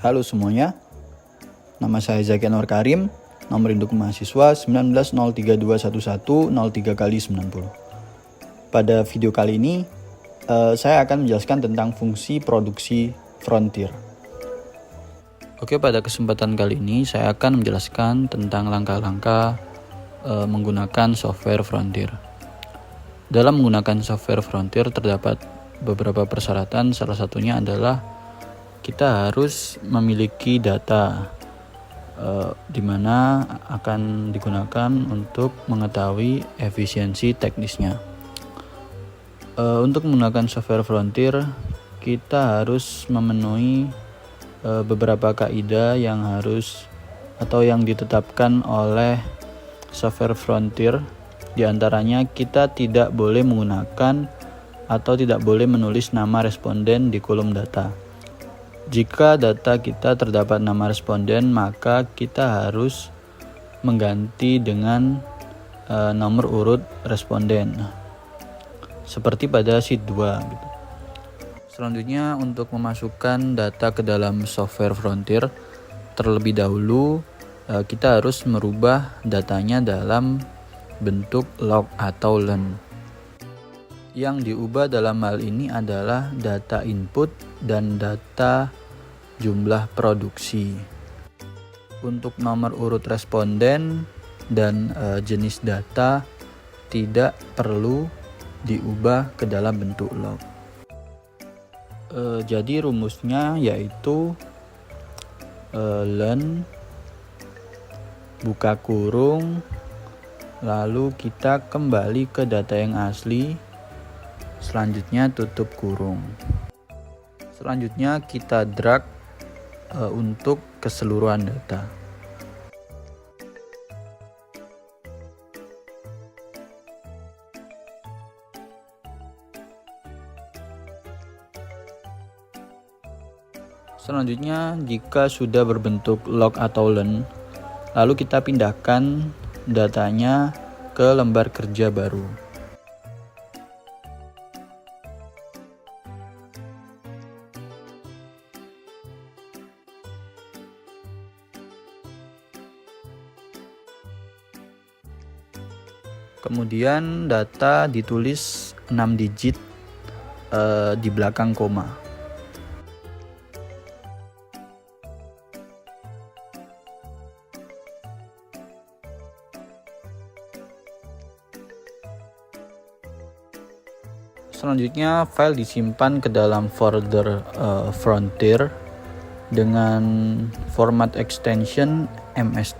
Halo semuanya, nama saya Zaki Anwar Karim, nomor induk mahasiswa 19032110 3x90. Pada video kali ini, saya akan menjelaskan tentang fungsi produksi Frontier. Oke, pada kesempatan kali ini saya akan menjelaskan tentang langkah-langkah menggunakan software Frontier. Dalam menggunakan software Frontier terdapat beberapa persyaratan, salah satunya adalah kita harus memiliki data di mana akan digunakan untuk mengetahui efisiensi teknisnya. Untuk menggunakan software Frontier, kita harus memenuhi beberapa kaidah yang harus atau yang ditetapkan oleh software Frontier. Di antaranya, kita tidak boleh menggunakan atau tidak boleh menulis nama responden di kolom data. Jika data kita terdapat nama responden, maka kita harus mengganti dengan nomor urut responden, seperti pada sheet 2. Selanjutnya, untuk memasukkan data ke dalam software Frontier, terlebih dahulu kita harus merubah datanya dalam bentuk log atau len. Yang diubah dalam hal ini adalah data input dan data jumlah produksi. Untuk nomor urut responden dan jenis data tidak perlu diubah ke dalam bentuk log. Jadi rumusnya yaitu len buka kurung, lalu kita kembali ke data yang asli. Selanjutnya tutup kurung. Selanjutnya kita drag untuk keseluruhan data. Selanjutnya, jika sudah berbentuk log atau len, lalu kita pindahkan datanya ke lembar kerja baru. Kemudian data ditulis 6 digit di belakang koma. Selanjutnya, file disimpan ke dalam folder Frontier dengan format extension ms..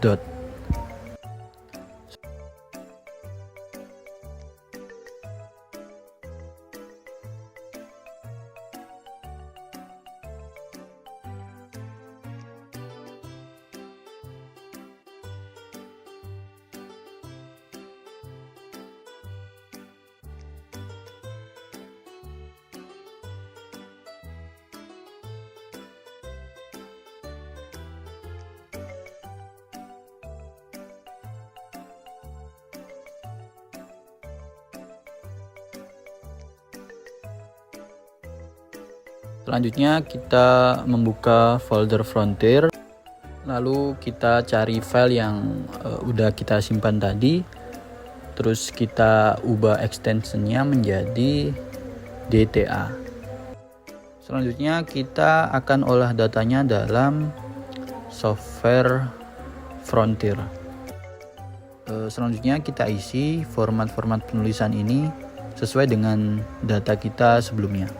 Selanjutnya kita membuka folder Frontier, lalu kita cari file yang udah kita simpan tadi, terus kita ubah extensionnya menjadi DTA. Selanjutnya kita akan olah datanya dalam software Frontier. Selanjutnya kita isi format-format penulisan ini sesuai dengan data kita sebelumnya.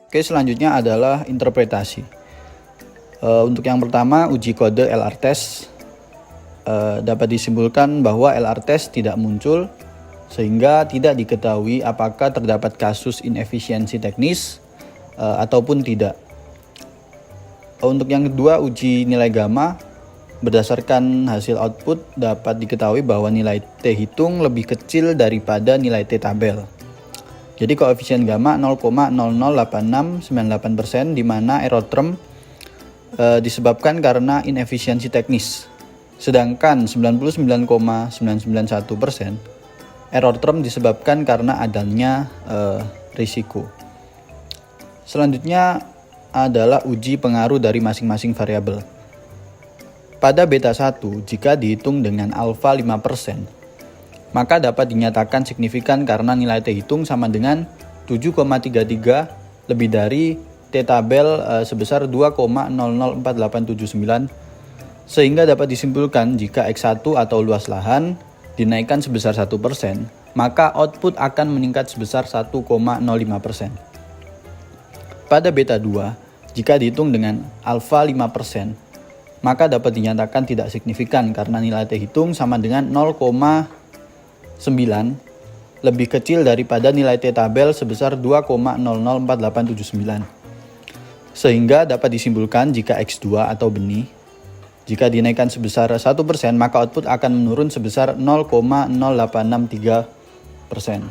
Oke, selanjutnya adalah interpretasi. Untuk yang pertama, uji kode LR-test. Dapat disimpulkan bahwa LR-test tidak muncul sehingga tidak diketahui apakah terdapat kasus inefisiensi teknis ataupun tidak. Untuk yang kedua, uji nilai gamma. Berdasarkan hasil output dapat diketahui bahwa nilai T hitung lebih kecil daripada nilai T tabel. Jadi koefisien gamma 0,008698%, di mana error term disebabkan karena inefisiensi teknis. Sedangkan 99,991% error term disebabkan karena adanya risiko. Selanjutnya adalah uji pengaruh dari masing-masing variabel. Pada beta 1, jika dihitung dengan alfa 5%, maka dapat dinyatakan signifikan karena nilai T hitung sama dengan 7,33 lebih dari T tabel sebesar 2,004879, sehingga dapat disimpulkan jika X1 atau luas lahan dinaikkan sebesar 1%, maka output akan meningkat sebesar 1,05%. Pada beta 2, jika dihitung dengan alfa 5%, maka dapat dinyatakan tidak signifikan karena nilai T hitung sama dengan 0,9 lebih kecil daripada nilai T tabel sebesar 2,004879. Sehingga dapat disimpulkan jika X2 atau benih, jika dinaikkan sebesar 1%, maka output akan menurun sebesar 0,0863%.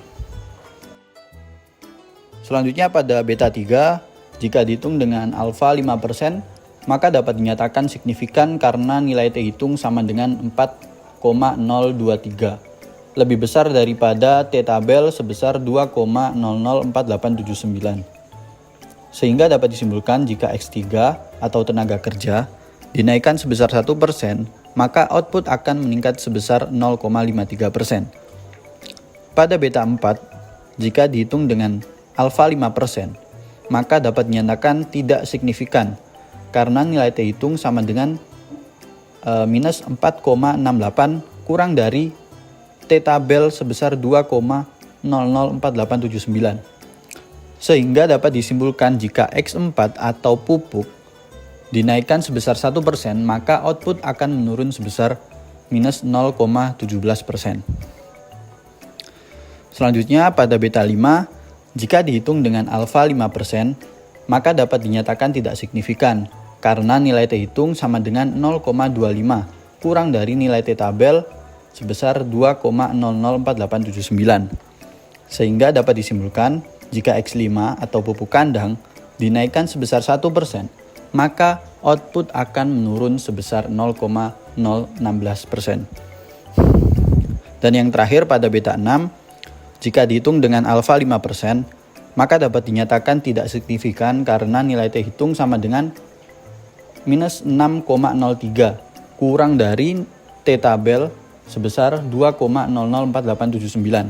Selanjutnya pada beta 3, jika dihitung dengan alfa 5%, maka dapat dinyatakan signifikan karena nilai T hitung sama dengan 4,023, lebih besar daripada T tabel sebesar 2,004879. Sehingga dapat disimpulkan jika X3 atau tenaga kerja dinaikkan sebesar 1%, maka output akan meningkat sebesar 0,53%. Pada beta 4, jika dihitung dengan alfa 5%, maka dapat dinyatakan tidak signifikan karena nilai T hitung sama dengan minus 4,68 kurang dari T tabel sebesar 2,004879. Sehingga dapat disimpulkan jika X4 atau pupuk dinaikkan sebesar 1%, maka output akan menurun sebesar minus 0,17%. Selanjutnya pada beta 5, jika dihitung dengan alfa 5%, maka dapat dinyatakan tidak signifikan karena nilai T hitung sama dengan 0,25 kurang dari nilai T tabel sebesar 2,004879. Sehingga dapat disimpulkan jika X5 atau pupuk kandang dinaikkan sebesar 1%, maka output akan menurun sebesar 0,016%. Dan yang terakhir pada beta 6, jika dihitung dengan alfa 5%, maka dapat dinyatakan tidak signifikan karena nilai T hitung sama dengan minus 6,03 kurang dari T tabel sebesar 2,004879.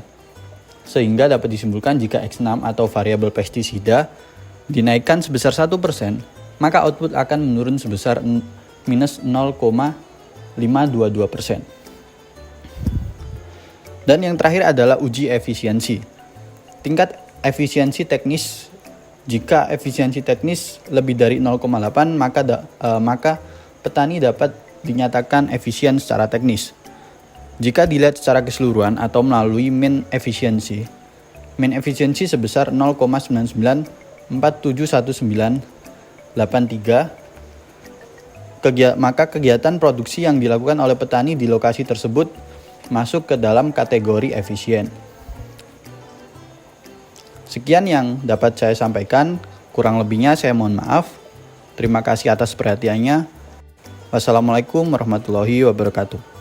Sehingga dapat disimpulkan jika X6 atau variabel pestisida dinaikkan sebesar 1%, maka output akan menurun sebesar minus 0,522%. Dan yang terakhir adalah uji efisiensi. Tingkat efisiensi teknis. Jika efisiensi teknis lebih dari 0,8, maka petani dapat dinyatakan efisien secara teknis. Jika dilihat secara keseluruhan atau melalui mean efisiensi sebesar 0,99471983, maka kegiatan produksi yang dilakukan oleh petani di lokasi tersebut masuk ke dalam kategori efisien. Sekian yang dapat saya sampaikan, kurang lebihnya saya mohon maaf. Terima kasih atas perhatiannya. Wassalamualaikum warahmatullahi wabarakatuh.